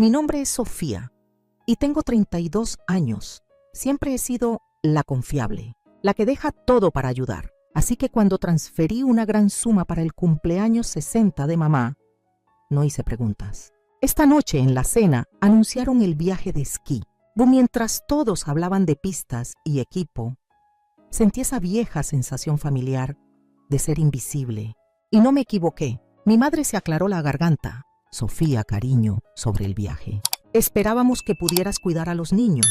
Mi nombre es Sofía y tengo 32 años. Siempre he sido la confiable, la que deja todo para ayudar. Así que cuando transferí una gran suma para el cumpleaños 60 de mamá, no hice preguntas. Esta noche en la cena anunciaron el viaje de esquí. Mientras todos hablaban de pistas y equipo, sentí esa vieja sensación familiar de ser invisible. Y no me equivoqué. Mi madre se aclaró la garganta. Sofía, cariño, sobre el viaje. Esperábamos que pudieras cuidar a los niños.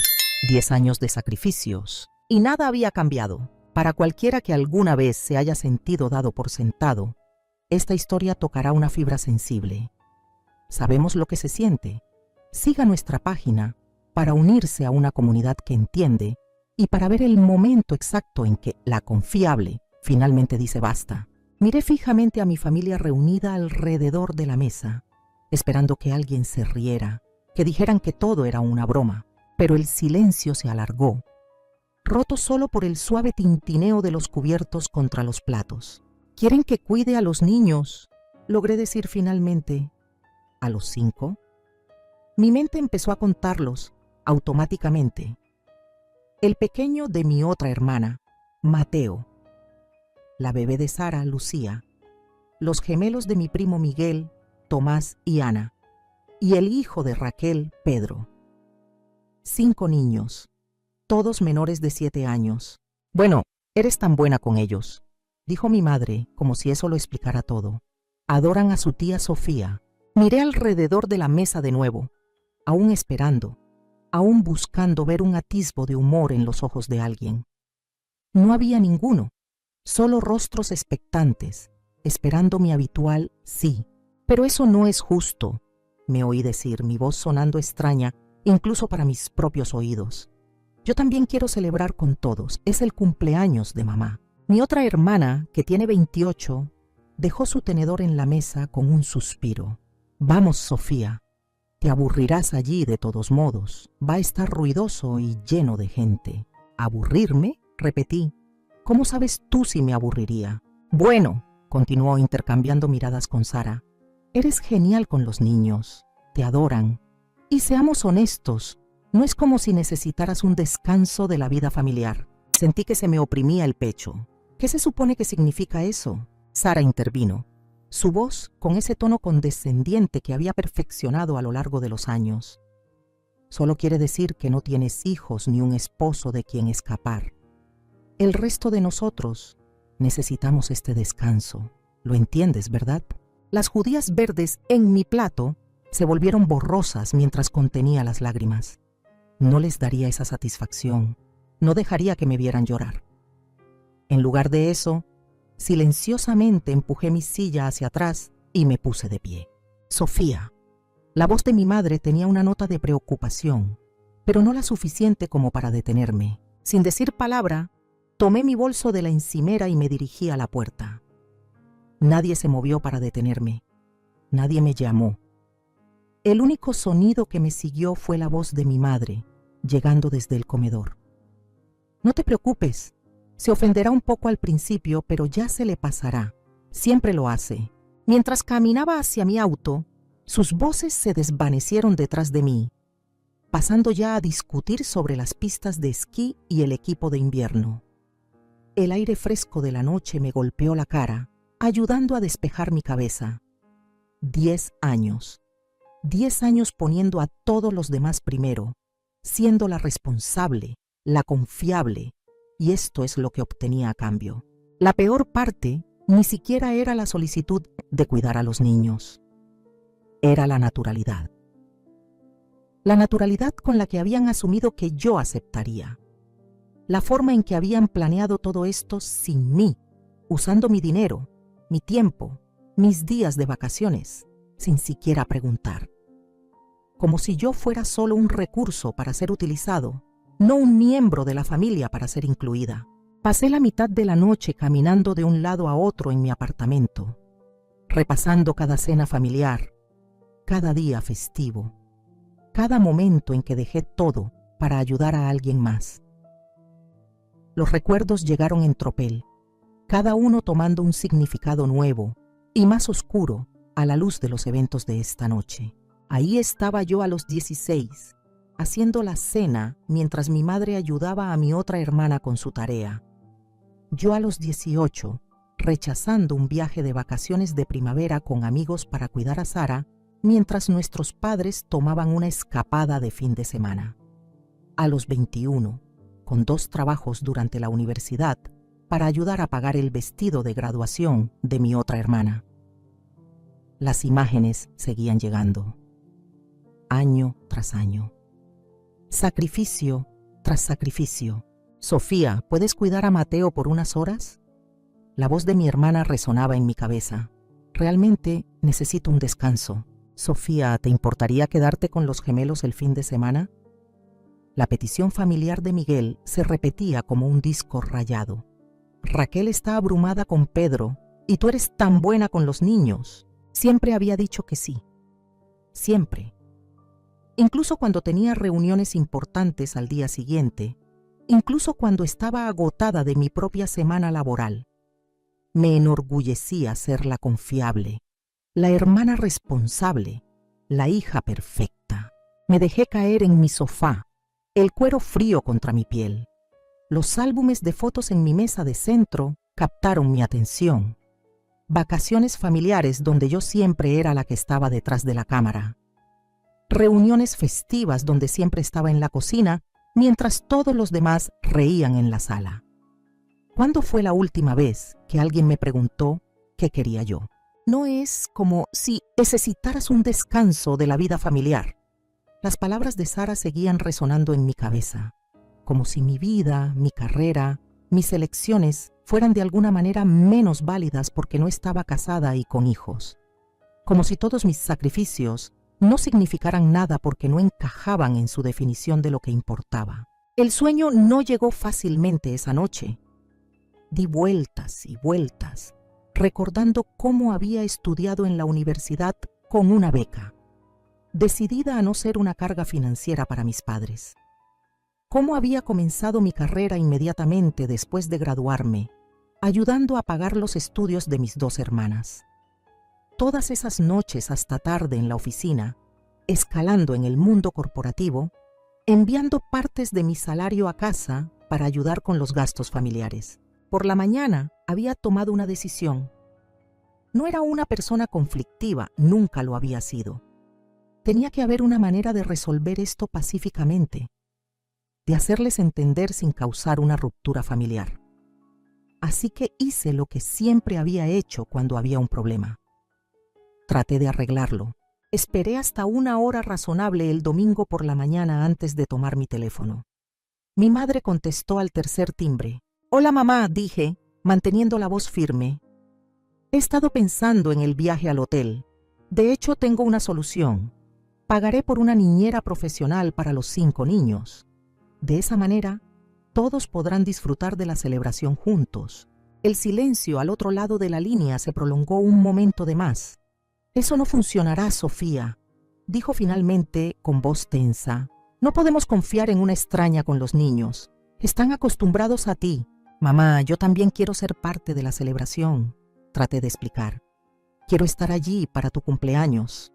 10 años de sacrificios. Y nada había cambiado. Para cualquiera que alguna vez se haya sentido dado por sentado, esta historia tocará una fibra sensible. Sabemos lo que se siente. Siga nuestra página para unirse a una comunidad que entiende y para ver el momento exacto en que la confiable finalmente dice basta. Miré fijamente a mi familia reunida alrededor de la mesa, esperando que alguien se riera, que dijeran que todo era una broma, pero el silencio se alargó, roto solo por el suave tintineo de los cubiertos contra los platos. ¿Quieren que cuide a los niños?, logré decir finalmente. ¿A los 5? Mi mente empezó a contarlos automáticamente. El pequeño de mi otra hermana, Mateo. La bebé de Sara, Lucía. Los gemelos de mi primo Miguel, Tomás y Ana. Y el hijo de Raquel, Pedro. 5 niños, todos menores de 7 años. Bueno, eres tan buena con ellos, dijo mi madre, como si eso lo explicara todo. Adoran a su tía Sofía. Miré alrededor de la mesa de nuevo, aún esperando, aún buscando ver un atisbo de humor en los ojos de alguien. No había ninguno, solo rostros expectantes, esperando mi habitual sí. Pero eso no es justo, me oí decir, mi voz sonando extraña, incluso para mis propios oídos. Yo también quiero celebrar con todos, es el cumpleaños de mamá. Mi otra hermana, que tiene 28, dejó su tenedor en la mesa con un suspiro. Vamos, Sofía, te aburrirás allí de todos modos. Va a estar ruidoso y lleno de gente. ¿Aburrirme?, repetí. ¿Cómo sabes tú si me aburriría? Bueno, continuó intercambiando miradas con Sara. Eres genial con los niños. Te adoran. Y seamos honestos, no es como si necesitaras un descanso de la vida familiar. Sentí que se me oprimía el pecho. ¿Qué se supone que significa eso? Sara intervino. Su voz con ese tono condescendiente que había perfeccionado a lo largo de los años. Solo quiere decir que no tienes hijos ni un esposo de quien escapar. El resto de nosotros necesitamos este descanso. ¿Lo entiendes, verdad? Las judías verdes en mi plato se volvieron borrosas mientras contenía las lágrimas. No les daría esa satisfacción. No dejaría que me vieran llorar. En lugar de eso, silenciosamente empujé mi silla hacia atrás y me puse de pie. Sofía. La voz de mi madre tenía una nota de preocupación, pero no la suficiente como para detenerme. Sin decir palabra, tomé mi bolso de la encimera y me dirigí a la puerta. Nadie se movió para detenerme. Nadie me llamó. El único sonido que me siguió fue la voz de mi madre, llegando desde el comedor. No te preocupes. Se ofenderá un poco al principio, pero ya se le pasará. Siempre lo hace. Mientras caminaba hacia mi auto, sus voces se desvanecieron detrás de mí, pasando ya a discutir sobre las pistas de esquí y el equipo de invierno. El aire fresco de la noche me golpeó la cara, ayudando a despejar mi cabeza. 10 años. 10 años poniendo a todos los demás primero, siendo la responsable, la confiable, y esto es lo que obtenía a cambio. La peor parte ni siquiera era la solicitud de cuidar a los niños. Era la naturalidad. La naturalidad con la que habían asumido que yo aceptaría. La forma en que habían planeado todo esto sin mí, usando mi dinero, mi tiempo, mis días de vacaciones, sin siquiera preguntar. Como si yo fuera solo un recurso para ser utilizado, no un miembro de la familia para ser incluida. Pasé la mitad de la noche caminando de un lado a otro en mi apartamento, repasando cada cena familiar, cada día festivo, cada momento en que dejé todo para ayudar a alguien más. Los recuerdos llegaron en tropel, cada uno tomando un significado nuevo y más oscuro a la luz de los eventos de esta noche. Ahí estaba yo a los 16, haciendo la cena mientras mi madre ayudaba a mi otra hermana con su tarea. Yo a los 18, rechazando un viaje de vacaciones de primavera con amigos para cuidar a Sara, mientras nuestros padres tomaban una escapada de fin de semana. A los 21, con 2 trabajos durante la universidad para ayudar a pagar el vestido de graduación de mi otra hermana. Las imágenes seguían llegando, año tras año. Sacrificio tras sacrificio. Sofía, ¿puedes cuidar a Mateo por unas horas? La voz de mi hermana resonaba en mi cabeza. Realmente necesito un descanso. Sofía, ¿te importaría quedarte con los gemelos el fin de semana? La petición familiar de Miguel se repetía como un disco rayado. Raquel está abrumada con Pedro y tú eres tan buena con los niños. Siempre había dicho que sí. Siempre. Incluso cuando tenía reuniones importantes al día siguiente, incluso cuando estaba agotada de mi propia semana laboral. Me enorgullecía ser la confiable, la hermana responsable, la hija perfecta. Me dejé caer en mi sofá, el cuero frío contra mi piel. Los álbumes de fotos en mi mesa de centro captaron mi atención. Vacaciones familiares donde yo siempre era la que estaba detrás de la cámara. Reuniones festivas donde siempre estaba en la cocina, mientras todos los demás reían en la sala. ¿Cuándo fue la última vez que alguien me preguntó qué quería yo? No es como si necesitaras un descanso de la vida familiar. Las palabras de Sara seguían resonando en mi cabeza, como si mi vida, mi carrera, mis elecciones fueran de alguna manera menos válidas porque no estaba casada y con hijos. Como si todos mis sacrificios no significaran nada porque no encajaban en su definición de lo que importaba. El sueño no llegó fácilmente esa noche. Di vueltas y vueltas, recordando cómo había estudiado en la universidad con una beca, decidida a no ser una carga financiera para mis padres. Cómo había comenzado mi carrera inmediatamente después de graduarme, ayudando a pagar los estudios de mis 2 hermanas. Todas esas noches hasta tarde en la oficina, escalando en el mundo corporativo, enviando partes de mi salario a casa para ayudar con los gastos familiares. Por la mañana había tomado una decisión. No era una persona conflictiva, nunca lo había sido. Tenía que haber una manera de resolver esto pacíficamente, de hacerles entender sin causar una ruptura familiar. Así que hice lo que siempre había hecho cuando había un problema. Traté de arreglarlo. Esperé hasta una hora razonable el domingo por la mañana antes de tomar mi teléfono. Mi madre contestó al tercer timbre. «Hola mamá», dije, manteniendo la voz firme. «He estado pensando en el viaje al hotel. De hecho, tengo una solución. Pagaré por una niñera profesional para los 5 niños. De esa manera, todos podrán disfrutar de la celebración juntos». El silencio al otro lado de la línea se prolongó un momento de más. «Eso no funcionará, Sofía», dijo finalmente con voz tensa. «No podemos confiar en una extraña con los niños. Están acostumbrados a ti». «Mamá, yo también quiero ser parte de la celebración», traté de explicar. «Quiero estar allí para tu cumpleaños.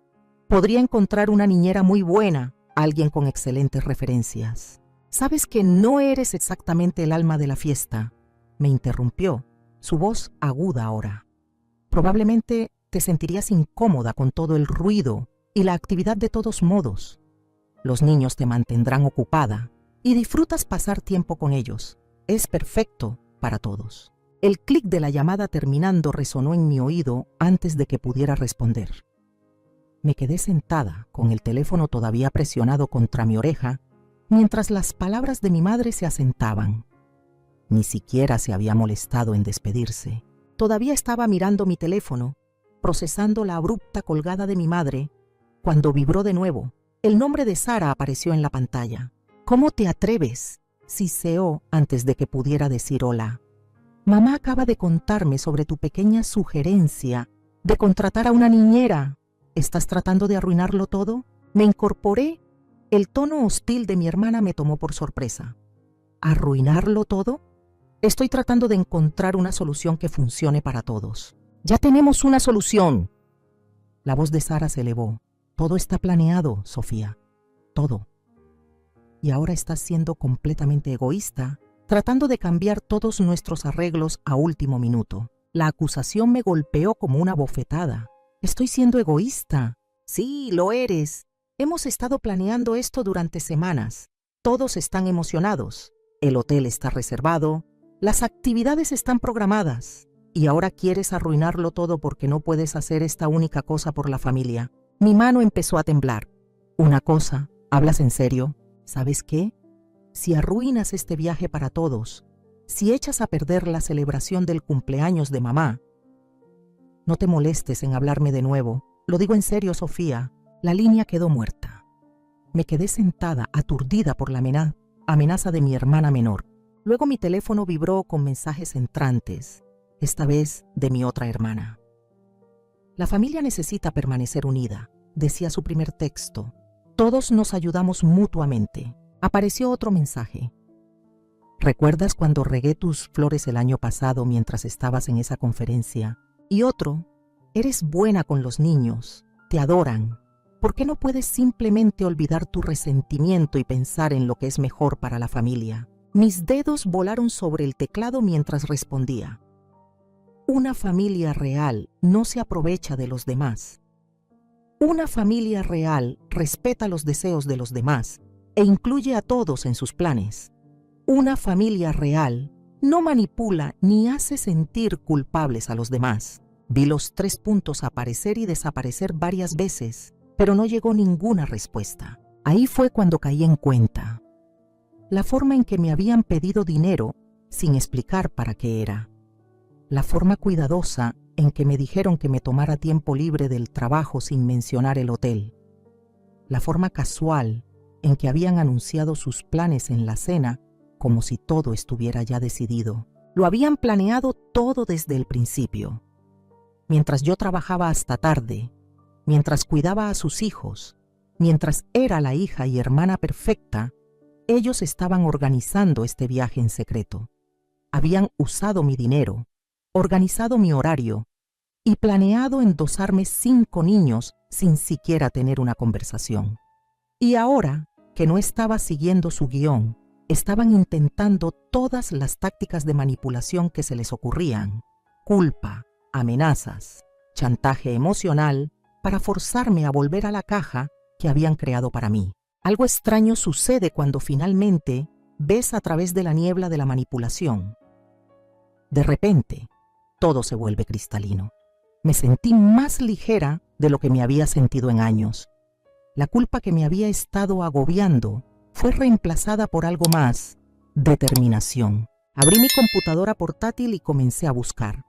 Podría encontrar una niñera muy buena, alguien con excelentes referencias». «Sabes que no eres exactamente el alma de la fiesta», me interrumpió, su voz aguda ahora. «Probablemente te sentirías incómoda con todo el ruido y la actividad de todos modos. Los niños te mantendrán ocupada y disfrutas pasar tiempo con ellos. Es perfecto para todos». El clic de la llamada terminando resonó en mi oído antes de que pudiera responder. Me quedé sentada con el teléfono todavía presionado contra mi oreja mientras las palabras de mi madre se asentaban. Ni siquiera se había molestado en despedirse. Todavía estaba mirando mi teléfono, procesando la abrupta colgada de mi madre, cuando vibró de nuevo. El nombre de Sara apareció en la pantalla. «¿Cómo te atreves?», siseó antes de que pudiera decir hola. «Mamá acaba de contarme sobre tu pequeña sugerencia de contratar a una niñera. ¿Estás tratando de arruinarlo todo?». Me incorporé. El tono hostil de mi hermana me tomó por sorpresa. ¿Arruinarlo todo? Estoy tratando de encontrar una solución que funcione para todos. «Ya tenemos una solución». La voz de Sara se elevó. Todo está planeado, Sofía. Todo. Y ahora estás siendo completamente egoísta, tratando de cambiar todos nuestros arreglos a último minuto. La acusación me golpeó como una bofetada. Estoy siendo egoísta. Sí, lo eres. Hemos estado planeando esto durante semanas. Todos están emocionados. El hotel está reservado. Las actividades están programadas. Y ahora quieres arruinarlo todo porque no puedes hacer esta única cosa por la familia. Mi mano empezó a temblar. Una cosa, ¿hablas en serio? ¿Sabes qué? Si arruinas este viaje para todos, si echas a perder la celebración del cumpleaños de mamá, no te molestes en hablarme de nuevo. Lo digo en serio, Sofía. La línea quedó muerta. Me quedé sentada, aturdida por la amenaza de mi hermana menor. Luego mi teléfono vibró con mensajes entrantes, esta vez de mi otra hermana. La familia necesita permanecer unida, decía su primer texto. Todos nos ayudamos mutuamente. Apareció otro mensaje. ¿Recuerdas cuando regué tus flores el año pasado mientras estabas en esa conferencia? Y otro, eres buena con los niños, te adoran. ¿Por qué no puedes simplemente olvidar tu resentimiento y pensar en lo que es mejor para la familia? Mis dedos volaron sobre el teclado mientras respondía. Una familia real no se aprovecha de los demás. Una familia real respeta los deseos de los demás e incluye a todos en sus planes. Una familia real no manipula ni hace sentir culpables a los demás. Vi los 3 puntos aparecer y desaparecer varias veces, pero no llegó ninguna respuesta. Ahí fue cuando caí en cuenta. La forma en que me habían pedido dinero sin explicar para qué era. La forma cuidadosa en que me dijeron que me tomara tiempo libre del trabajo sin mencionar el hotel. La forma casual en que habían anunciado sus planes en la cena como si todo estuviera ya decidido. Lo habían planeado todo desde el principio. Mientras yo trabajaba hasta tarde, mientras cuidaba a sus hijos, mientras era la hija y hermana perfecta, ellos estaban organizando este viaje en secreto. Habían usado mi dinero, organizado mi horario y planeado endosarme 5 niños sin siquiera tener una conversación. Y ahora, que no estaba siguiendo su guión, estaban intentando todas las tácticas de manipulación que se les ocurrían. Culpa, amenazas, chantaje emocional para forzarme a volver a la caja que habían creado para mí. Algo extraño sucede cuando finalmente ves a través de la niebla de la manipulación. De repente, todo se vuelve cristalino. Me sentí más ligera de lo que me había sentido en años. La culpa que me había estado agobiando fue reemplazada por algo más: determinación. Abrí mi computadora portátil y comencé a buscar.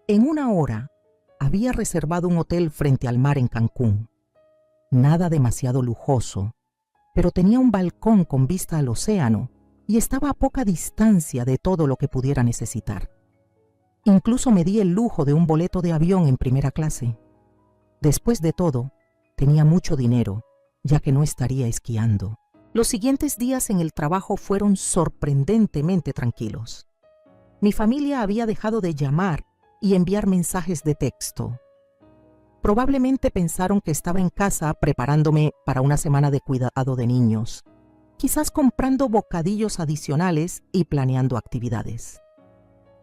En 1 hora había reservado un hotel frente al mar en Cancún. Nada demasiado lujoso, pero tenía un balcón con vista al océano y estaba a poca distancia de todo lo que pudiera necesitar. Incluso me di el lujo de un boleto de avión en primera clase. Después de todo, tenía mucho dinero, ya que no estaría esquiando. Los siguientes días en el trabajo fueron sorprendentemente tranquilos. Mi familia había dejado de llamar y enviar mensajes de texto. Probablemente pensaron que estaba en casa preparándome para una semana de cuidado de niños, quizás comprando bocadillos adicionales y planeando actividades.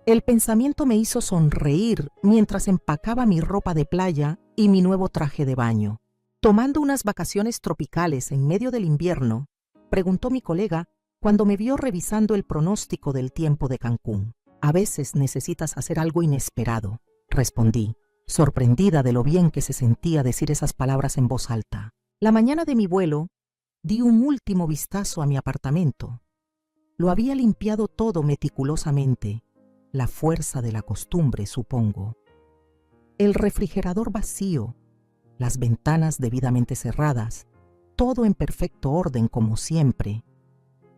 El pensamiento me hizo sonreír mientras empacaba mi ropa de playa y mi nuevo traje de baño. Tomando unas vacaciones tropicales en medio del invierno, preguntó mi colega cuando me vio revisando el pronóstico del tiempo de Cancún. A veces necesitas hacer algo inesperado, respondí, sorprendida de lo bien que se sentía decir esas palabras en voz alta. La mañana de mi vuelo, di un último vistazo a mi apartamento. Lo había limpiado todo meticulosamente, la fuerza de la costumbre, supongo. El refrigerador vacío, las ventanas debidamente cerradas, todo en perfecto orden como siempre,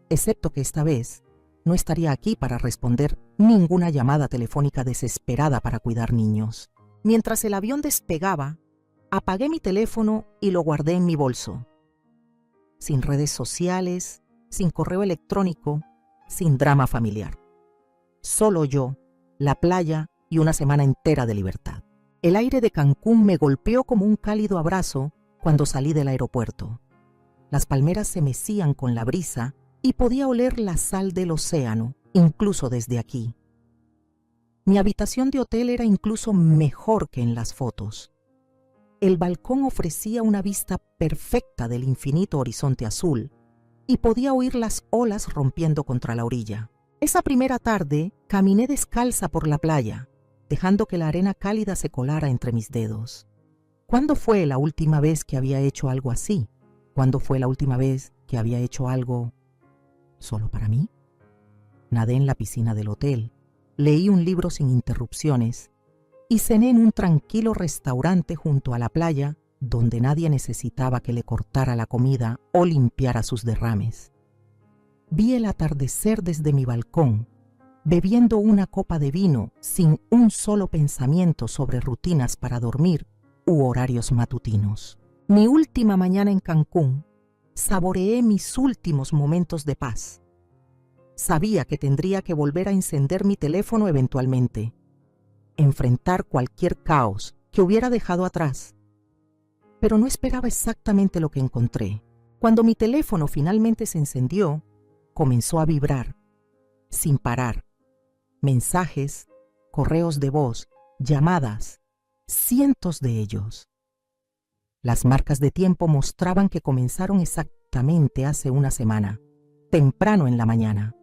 excepto que esta vez no estaría aquí para responder ninguna llamada telefónica desesperada para cuidar niños. Mientras el avión despegaba, apagué mi teléfono y lo guardé en mi bolso. Sin redes sociales, sin correo electrónico, sin drama familiar. Solo yo, la playa y una semana entera de libertad. El aire de Cancún me golpeó como un cálido abrazo cuando salí del aeropuerto. Las palmeras se mecían con la brisa y podía oler la sal del océano, incluso desde aquí. Mi habitación de hotel era incluso mejor que en las fotos. El balcón ofrecía una vista perfecta del infinito horizonte azul y podía oír las olas rompiendo contra la orilla. Esa primera tarde caminé descalza por la playa, dejando que la arena cálida se colara entre mis dedos. ¿Cuándo fue la última vez que había hecho algo así? ¿Cuándo fue la última vez que había hecho algo solo para mí? Nadé en la piscina del hotel, leí un libro sin interrupciones y cené en un tranquilo restaurante junto a la playa donde nadie necesitaba que le cortara la comida o limpiara sus derrames. Vi el atardecer desde mi balcón, bebiendo una copa de vino sin un solo pensamiento sobre rutinas para dormir u horarios matutinos. Mi última mañana en Cancún, saboreé mis últimos momentos de paz. Sabía que tendría que volver a encender mi teléfono eventualmente, enfrentar cualquier caos que hubiera dejado atrás. Pero no esperaba exactamente lo que encontré. Cuando mi teléfono finalmente se encendió, comenzó a vibrar, sin parar. Mensajes, correos de voz, llamadas, cientos de ellos. Las marcas de tiempo mostraban que comenzaron exactamente hace una semana, temprano en la mañana.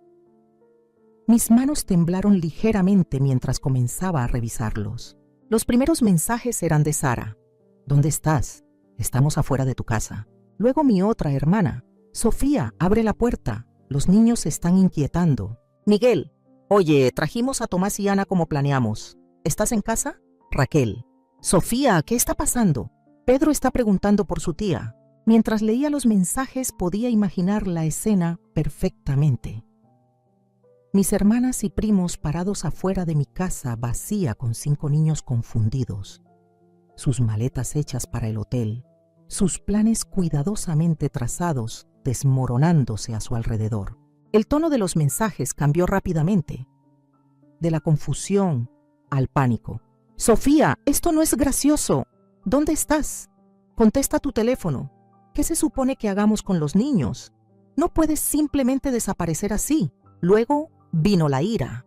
Mis manos temblaron ligeramente mientras comenzaba a revisarlos. Los primeros mensajes eran de Sara. ¿Dónde estás? Estamos afuera de tu casa. Luego mi otra hermana. Sofía, abre la puerta. Los niños se están inquietando. Miguel, oye, trajimos a Tomás y Ana como planeamos. ¿Estás en casa? Raquel. Sofía, ¿qué está pasando? Pedro está preguntando por su tía. Mientras leía los mensajes podía imaginar la escena perfectamente. Mis hermanas y primos parados afuera de mi casa vacía con 5 niños confundidos. Sus maletas hechas para el hotel, sus planes cuidadosamente trazados desmoronándose a su alrededor. El tono de los mensajes cambió rápidamente, de la confusión al pánico. Sofía, esto no es gracioso. ¿Dónde estás? Contesta tu teléfono. ¿Qué se supone que hagamos con los niños? No puedes simplemente desaparecer así. Luego vino la ira.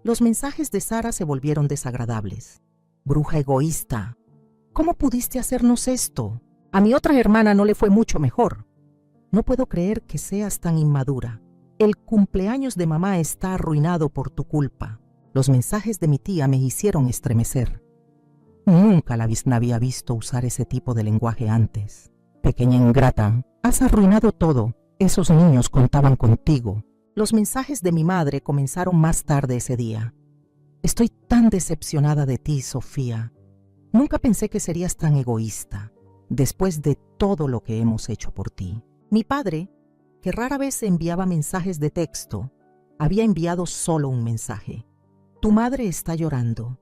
Los mensajes de Sara se volvieron desagradables. Bruja egoísta, ¿cómo pudiste hacernos esto? A mi otra hermana no le fue mucho mejor. No puedo creer que seas tan inmadura. El cumpleaños de mamá está arruinado por tu culpa. Los mensajes de mi tía me hicieron estremecer. Nunca la había visto usar ese tipo de lenguaje antes. Pequeña ingrata, has arruinado todo. Esos niños contaban contigo. Los mensajes de mi madre comenzaron más tarde ese día. Estoy tan decepcionada de ti, Sofía. Nunca pensé que serías tan egoísta, después de todo lo que hemos hecho por ti. Mi padre, que rara vez enviaba mensajes de texto, había enviado solo un mensaje. Tu madre está llorando.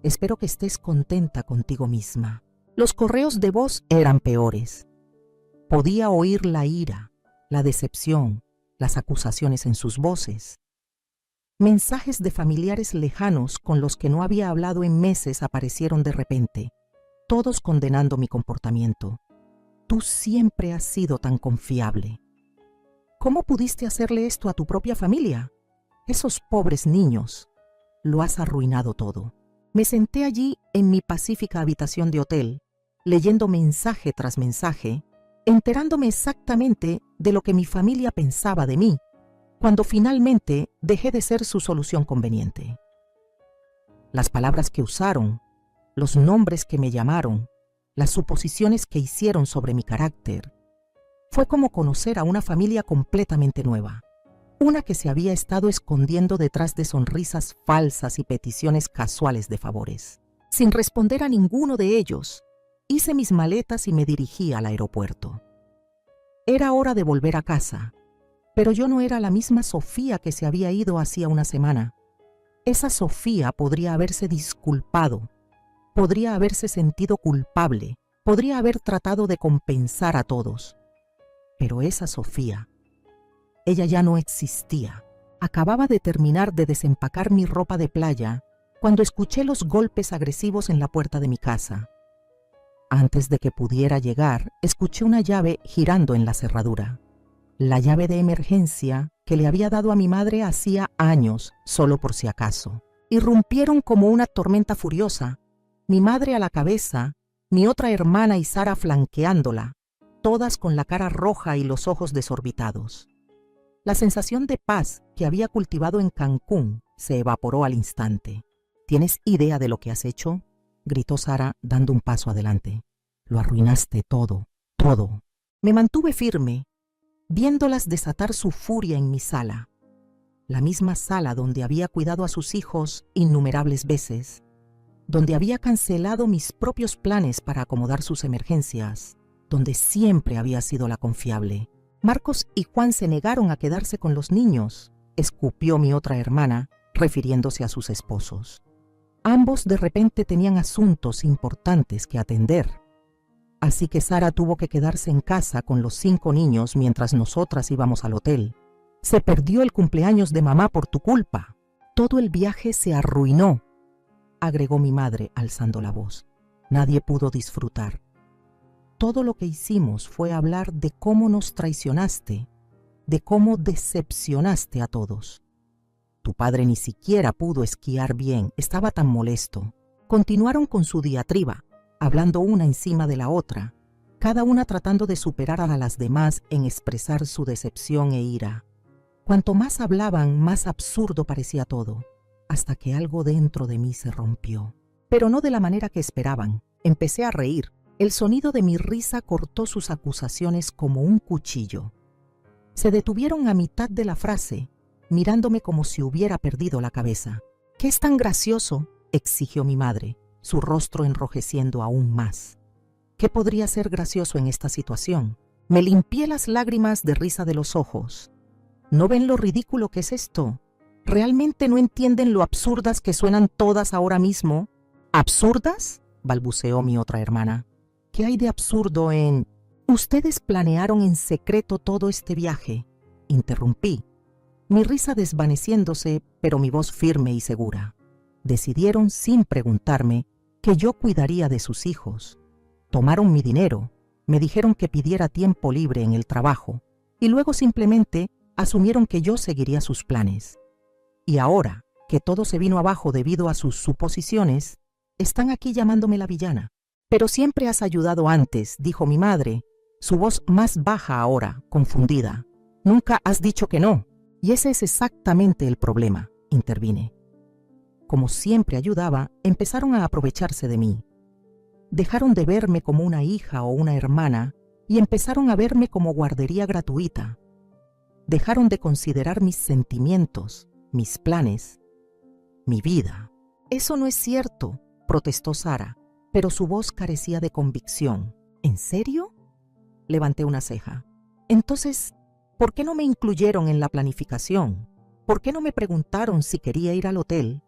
Espero que estés contenta contigo misma. Los correos de voz eran peores. Podía oír la ira, la decepción, las acusaciones en sus voces. Mensajes de familiares lejanos con los que no había hablado en meses aparecieron de repente, todos condenando mi comportamiento. Tú siempre has sido tan confiable. ¿Cómo pudiste hacerle esto a tu propia familia? Esos pobres niños. Lo has arruinado todo. Me senté allí en mi pacífica habitación de hotel, leyendo mensaje tras mensaje, enterándome exactamente de lo que mi familia pensaba de mí, cuando finalmente dejé de ser su solución conveniente. Las palabras que usaron, los nombres que me llamaron, las suposiciones que hicieron sobre mi carácter, fue como conocer a una familia completamente nueva, una que se había estado escondiendo detrás de sonrisas falsas y peticiones casuales de favores. Sin responder a ninguno de ellos, hice mis maletas y me dirigí al aeropuerto. Era hora de volver a casa, pero yo no era la misma Sofía que se había ido hacía una semana. Esa Sofía podría haberse disculpado, podría haberse sentido culpable, podría haber tratado de compensar a todos. Pero esa Sofía, ella ya no existía. Acababa de terminar de desempacar mi ropa de playa cuando escuché los golpes agresivos en la puerta de mi casa. Antes de que pudiera llegar, escuché una llave girando en la cerradura. La llave de emergencia que le había dado a mi madre hacía años, solo por si acaso. Irrumpieron como una tormenta furiosa, mi madre a la cabeza, mi otra hermana y Sara flanqueándola, todas con la cara roja y los ojos desorbitados. La sensación de paz que había cultivado en Cancún se evaporó al instante. ¿Tienes idea de lo que has hecho?, gritó Sara dando un paso adelante. Lo arruinaste todo, todo. Me mantuve firme, viéndolas desatar su furia en mi sala, la misma sala donde había cuidado a sus hijos innumerables veces, donde había cancelado mis propios planes para acomodar sus emergencias, donde siempre había sido la confiable. Marcos y Juan se negaron a quedarse con los niños, escupió mi otra hermana, refiriéndose a sus esposos. Ambos de repente tenían asuntos importantes que atender. Así que Sara tuvo que quedarse en casa con los 5 niños mientras nosotras íbamos al hotel. Se perdió el cumpleaños de mamá por tu culpa. Todo el viaje se arruinó, agregó mi madre alzando la voz. Nadie pudo disfrutar. Todo lo que hicimos fue hablar de cómo nos traicionaste, de cómo decepcionaste a todos. Tu padre ni siquiera pudo esquiar bien, estaba tan molesto. Continuaron con su diatriba, hablando una encima de la otra, cada una tratando de superar a las demás en expresar su decepción e ira. Cuanto más hablaban, más absurdo parecía todo, hasta que algo dentro de mí se rompió. Pero no de la manera que esperaban. Empecé a reír. El sonido de mi risa cortó sus acusaciones como un cuchillo. Se detuvieron a mitad de la frase, mirándome como si hubiera perdido la cabeza. ¿Qué es tan gracioso?, exigió mi madre, su rostro enrojeciendo aún más. ¿Qué podría ser gracioso en esta situación? Me limpié las lágrimas de risa de los ojos. ¿No ven lo ridículo que es esto? ¿Realmente no entienden lo absurdas que suenan todas ahora mismo? ¿Absurdas?, balbuceó mi otra hermana. ¿Qué hay de absurdo en...? Ustedes planearon en secreto todo este viaje, interrumpí, mi risa desvaneciéndose, pero mi voz firme y segura. Decidieron, sin preguntarme, que yo cuidaría de sus hijos. Tomaron mi dinero, me dijeron que pidiera tiempo libre en el trabajo, y luego simplemente asumieron que yo seguiría sus planes. Y ahora, que todo se vino abajo debido a sus suposiciones, están aquí llamándome la villana. Pero siempre has ayudado antes, dijo mi madre, su voz más baja ahora, confundida. Nunca has dicho que no. Y ese es exactamente el problema, intervine. Como siempre ayudaba, empezaron a aprovecharse de mí. Dejaron de verme como una hija o una hermana y empezaron a verme como guardería gratuita. Dejaron de considerar mis sentimientos, mis planes, mi vida. Eso no es cierto, protestó Sara, pero su voz carecía de convicción. ¿En serio?, levanté una ceja. Entonces, ¿por qué no me incluyeron en la planificación? ¿Por qué no me preguntaron si quería ir al hotel?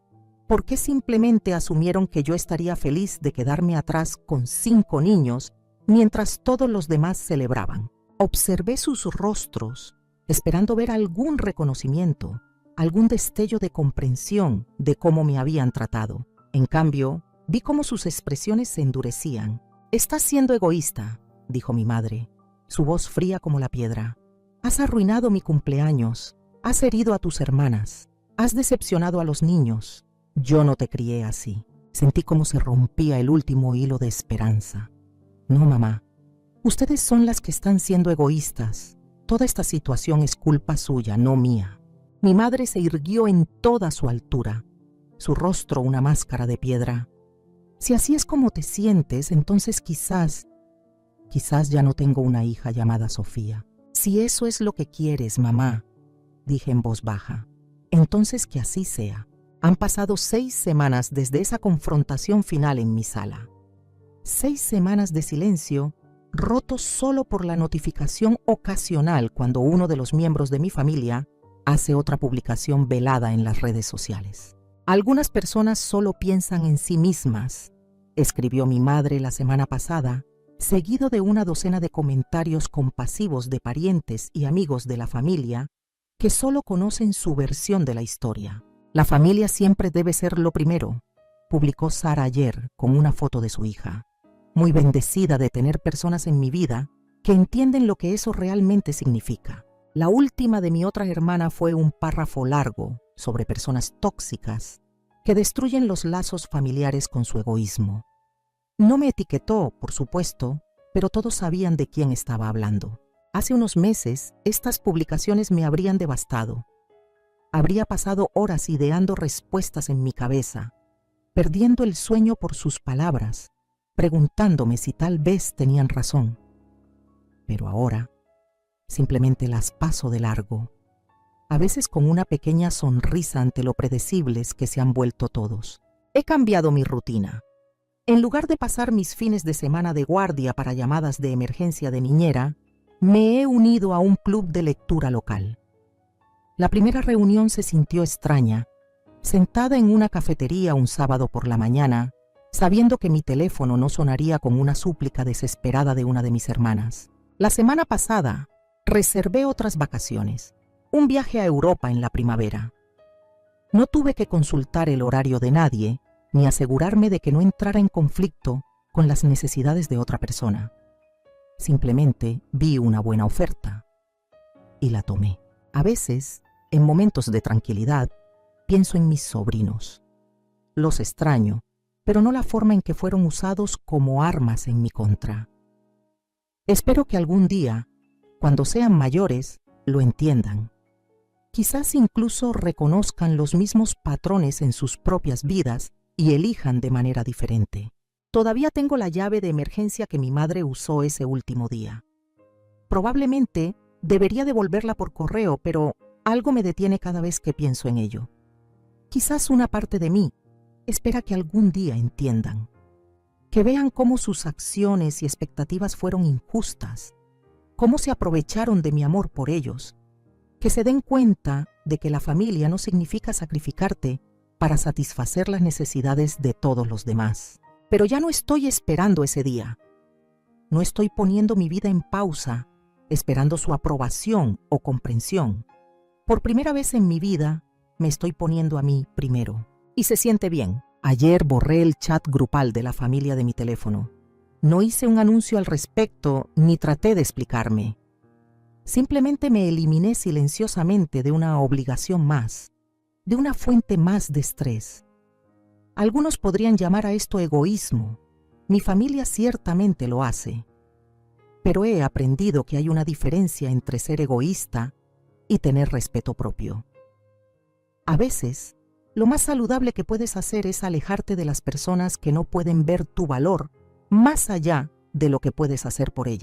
¿Por qué simplemente asumieron que yo estaría feliz de quedarme atrás con 5 niños mientras todos los demás celebraban? Observé sus rostros, esperando ver algún reconocimiento, algún destello de comprensión de cómo me habían tratado. En cambio, vi cómo sus expresiones se endurecían. «Estás siendo egoísta», dijo mi madre, su voz fría como la piedra. «Has arruinado mi cumpleaños, has herido a tus hermanas, has decepcionado a los niños. Yo no te crié así». Sentí como se rompía el último hilo de esperanza. «No, mamá, ustedes son las que están siendo egoístas. Toda esta situación es culpa suya, no mía». Mi madre se irguió en toda su altura, su rostro una máscara de piedra. «Si así es como te sientes, entonces quizás ya no tengo una hija llamada Sofía. Si eso es lo que quieres, mamá», dije en voz baja, «entonces que así sea». Han pasado 6 semanas desde esa confrontación final en mi sala. 6 semanas de silencio, roto solo por la notificación ocasional cuando uno de los miembros de mi familia hace otra publicación velada en las redes sociales. «Algunas personas solo piensan en sí mismas», escribió mi madre la semana pasada, seguido de una docena de comentarios compasivos de parientes y amigos de la familia que solo conocen su versión de la historia. «La familia siempre debe ser lo primero», publicó Sara ayer con una foto de su hija. muy bendecida de tener personas en mi vida que entienden lo que eso realmente significa. La última de mi otra hermana fue un párrafo largo sobre personas tóxicas que destruyen los lazos familiares con su egoísmo. No me etiquetó, por supuesto, pero todos sabían de quién estaba hablando. Hace unos meses, estas publicaciones me habrían devastado. Habría pasado horas ideando respuestas en mi cabeza, perdiendo el sueño por sus palabras, preguntándome si tal vez tenían razón. Pero ahora, simplemente las paso de largo, a veces con una pequeña sonrisa ante lo predecibles que se han vuelto todos. He cambiado mi rutina. En lugar de pasar mis fines de semana de guardia para llamadas de emergencia de niñera, me he unido a un club de lectura local. La primera reunión se sintió extraña, sentada en una cafetería un sábado por la mañana, sabiendo que mi teléfono no sonaría con una súplica desesperada de una de mis hermanas. La semana pasada, reservé otras vacaciones, un viaje a Europa en la primavera. No tuve que consultar el horario de nadie, ni asegurarme de que no entrara en conflicto con las necesidades de otra persona. Simplemente vi una buena oferta y la tomé. A veces, en momentos de tranquilidad, pienso en mis sobrinos. Los extraño, pero no la forma en que fueron usados como armas en mi contra. Espero que algún día, cuando sean mayores, lo entiendan. Quizás incluso reconozcan los mismos patrones en sus propias vidas y elijan de manera diferente. Todavía tengo la llave de emergencia que mi madre usó ese último día. Probablemente debería devolverla por correo, pero algo me detiene cada vez que pienso en ello. Quizás una parte de mí espera que algún día entiendan, que vean cómo sus acciones y expectativas fueron injustas, cómo se aprovecharon de mi amor por ellos, que se den cuenta de que la familia no significa sacrificarte para satisfacer las necesidades de todos los demás. Pero ya no estoy esperando ese día. No estoy poniendo mi vida en pausa, esperando su aprobación o comprensión. Por primera vez en mi vida, me estoy poniendo a mí primero. Y se siente bien. Ayer borré el chat grupal de la familia de mi teléfono. No hice un anuncio al respecto ni traté de explicarme. Simplemente me eliminé silenciosamente de una obligación más, de una fuente más de estrés. Algunos podrían llamar a esto egoísmo. Mi familia ciertamente lo hace. Pero he aprendido que hay una diferencia entre ser egoísta y tener respeto propio. A veces, lo más saludable que puedes hacer es alejarte de las personas que no pueden ver tu valor más allá de lo que puedes hacer por ellas.